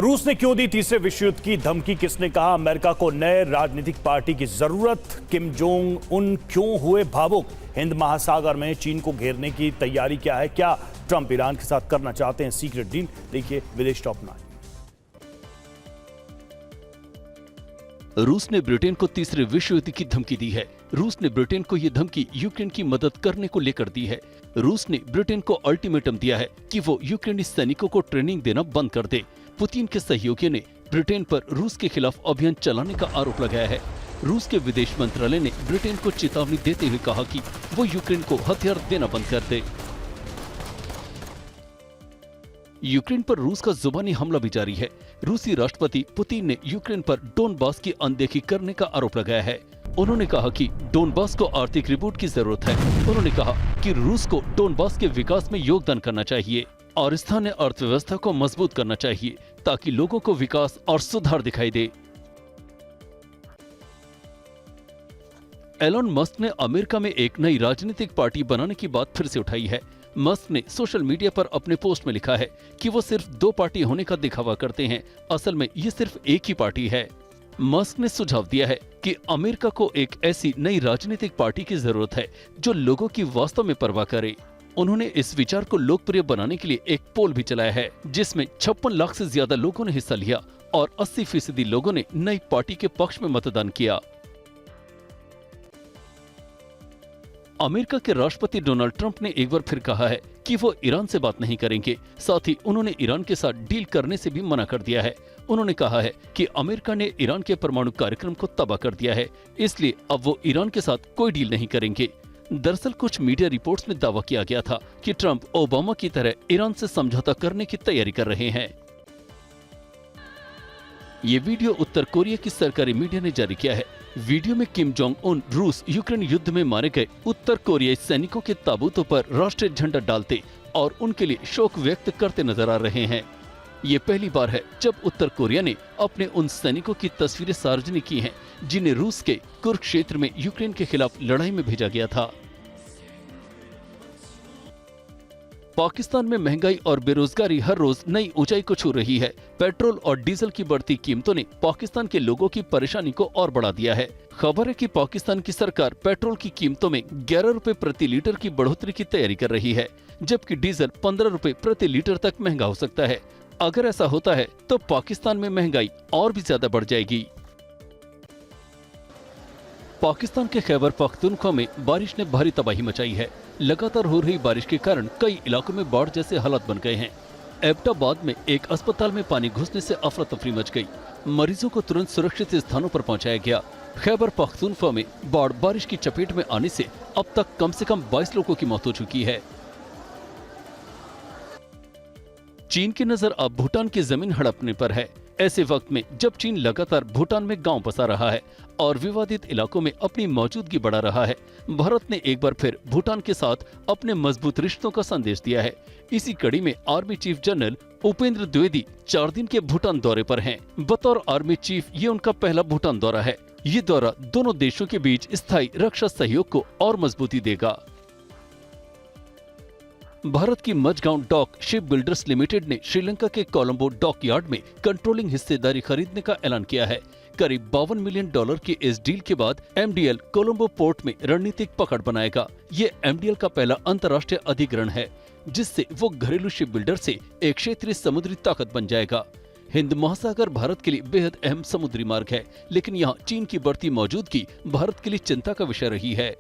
रूस ने क्यों दी तीसरे विश्व युद्ध की धमकी? किसने कहा अमेरिका को नए राजनीतिक पार्टी की जरूरत? किम जोंग उन क्यों हुए भावुक? हिंद महासागर में चीन को घेरने की तैयारी क्या है? क्या ट्रंप ईरान के साथ करना चाहते हैं सीक्रेट डील? देखिए विदेश टॉप 9। रूस ने ब्रिटेन को तीसरे विश्व युद्ध की धमकी दी है। रूस ने ब्रिटेन को यह धमकी यूक्रेन की मदद करने को लेकर दी है। रूस ने ब्रिटेन को अल्टीमेटम दिया है कि वो यूक्रेनी सैनिकों को ट्रेनिंग देना बंद कर दे। पुतिन के सहयोगियों ने ब्रिटेन पर रूस के खिलाफ अभियान चलाने का आरोप लगाया है। रूस के विदेश मंत्रालय ने ब्रिटेन को चेतावनी देते हुए कहा कि वो यूक्रेन को हथियार देना बंद कर दे। यूक्रेन पर रूस का जुबानी हमला भी जारी है। रूसी राष्ट्रपति पुतिन ने यूक्रेन पर डोनबास की अनदेखी करने का आरोप लगाया है। उन्होंने कहा कि डोनबास को आर्थिक रिबूट की जरूरत है। उन्होंने कहा कि रूस को डोनबास के विकास में योगदान करना चाहिए और स्थानीय अर्थव्यवस्था को मजबूत करना चाहिए ताकि लोगों को विकास और सुधार दिखाई दे। एलन मस्क ने अमेरिका में एक नई राजनीतिक पार्टी बनाने की बात फिर से उठाई है। मस्क ने सोशल मीडिया पर अपने पोस्ट में लिखा है कि वो सिर्फ 2 पार्टी होने का दिखावा करते हैं, असल में ये सिर्फ एक ही पार्टी है। मस्क ने सुझाव दिया है कि अमेरिका को एक ऐसी नई राजनीतिक पार्टी की जरूरत है जो लोगों की वास्तव में परवाह करे। उन्होंने इस विचार को लोकप्रिय बनाने के लिए एक पोल भी चलाया है जिसमें 56 लाख से ज्यादा लोगों ने हिस्सा लिया और 80% लोगों ने नई पार्टी के पक्ष में मतदान किया। अमेरिका के राष्ट्रपति डोनाल्ड ट्रंप ने एक बार फिर कहा है कि वो ईरान से बात नहीं करेंगे। साथ ही उन्होंने ईरान के साथ डील करने से भी मना कर दिया है। उन्होंने कहा है कि अमेरिका ने ईरान के परमाणु कार्यक्रम को तबाह कर दिया है, इसलिए अब वो ईरान के साथ कोई डील नहीं करेंगे। दरअसल कुछ मीडिया रिपोर्ट्स में दावा किया गया था कि ट्रंप ओबामा की तरह ईरान से समझौता करने की तैयारी कर रहे हैं। ये वीडियो उत्तर कोरिया की सरकारी मीडिया ने जारी किया है। वीडियो में किम जोंग उन रूस यूक्रेन युद्ध में मारे गए उत्तर कोरियाई सैनिकों के ताबूतों पर राष्ट्रीय झंडा डालते और उनके लिए शोक व्यक्त करते नजर आ रहे हैं। ये पहली बार है जब उत्तर कोरिया ने अपने उन सैनिकों की तस्वीरें सार्वजनिक की हैं जिन्हें रूस के कुरुक्षेत्र में यूक्रेन के खिलाफ लड़ाई में भेजा गया था। पाकिस्तान में महंगाई और बेरोजगारी हर रोज नई ऊंचाई को छू रही है। पेट्रोल और डीजल की बढ़ती कीमतों ने पाकिस्तान के लोगों की परेशानी को और बढ़ा दिया है। खबर है कि पाकिस्तान की सरकार पेट्रोल की कीमतों में 11 रुपए प्रति लीटर की बढ़ोतरी की तैयारी कर रही है, जबकि डीजल 15 रुपए प्रति लीटर तक महंगा हो सकता है। अगर ऐसा होता है तो पाकिस्तान में महंगाई और भी ज्यादा बढ़ जाएगी। पाकिस्तान के खैबर पख्तूनख्वा में बारिश ने भारी तबाही मचाई है। लगातार हो रही बारिश के कारण कई इलाकों में बाढ़ जैसे हालात बन गए हैं। एबटाबाद में एक अस्पताल में पानी घुसने से अफरा तफरी मच गई। मरीजों को तुरंत सुरक्षित स्थानों पर पहुंचाया गया। खैबर पख्तूनख्वा में बारिश की चपेट में आने से अब तक कम से कम 22 लोगों की मौत हो चुकी है। चीन की नजर अब भूटान की जमीन हड़पने पर है। ऐसे वक्त में जब चीन लगातार भूटान में गांव बसा रहा है और विवादित इलाकों में अपनी मौजूदगी बढ़ा रहा है, भारत ने एक बार फिर भूटान के साथ अपने मजबूत रिश्तों का संदेश दिया है। इसी कड़ी में army chief general Upendra Dwivedi 4 दिन के भूटान दौरे पर हैं। बतौर आर्मी चीफ ये उनका पहला भूटान दौरा है। ये दौरा दोनों देशों के बीच स्थायी रक्षा सहयोग को और मजबूती देगा। भारत की Mazagon dock ship builders limited ने श्रीलंका के कोलंबो डॉक यार्ड में कंट्रोलिंग हिस्सेदारी खरीदने का ऐलान किया है। करीब $52 मिलियन की इस डील के बाद एमडीएल कोलंबो पोर्ट में रणनीतिक पकड़ बनाएगा। ये एमडीएल का पहला अंतर्राष्ट्रीय अधिग्रहण है जिससे वो घरेलू शिप बिल्डर से एक क्षेत्रीय समुद्री ताकत बन जाएगा। हिंद महासागर भारत के लिए बेहद अहम समुद्री मार्ग है, लेकिन यहाँ चीन की बढ़ती मौजूदगी भारत के लिए चिंता का विषय रही है।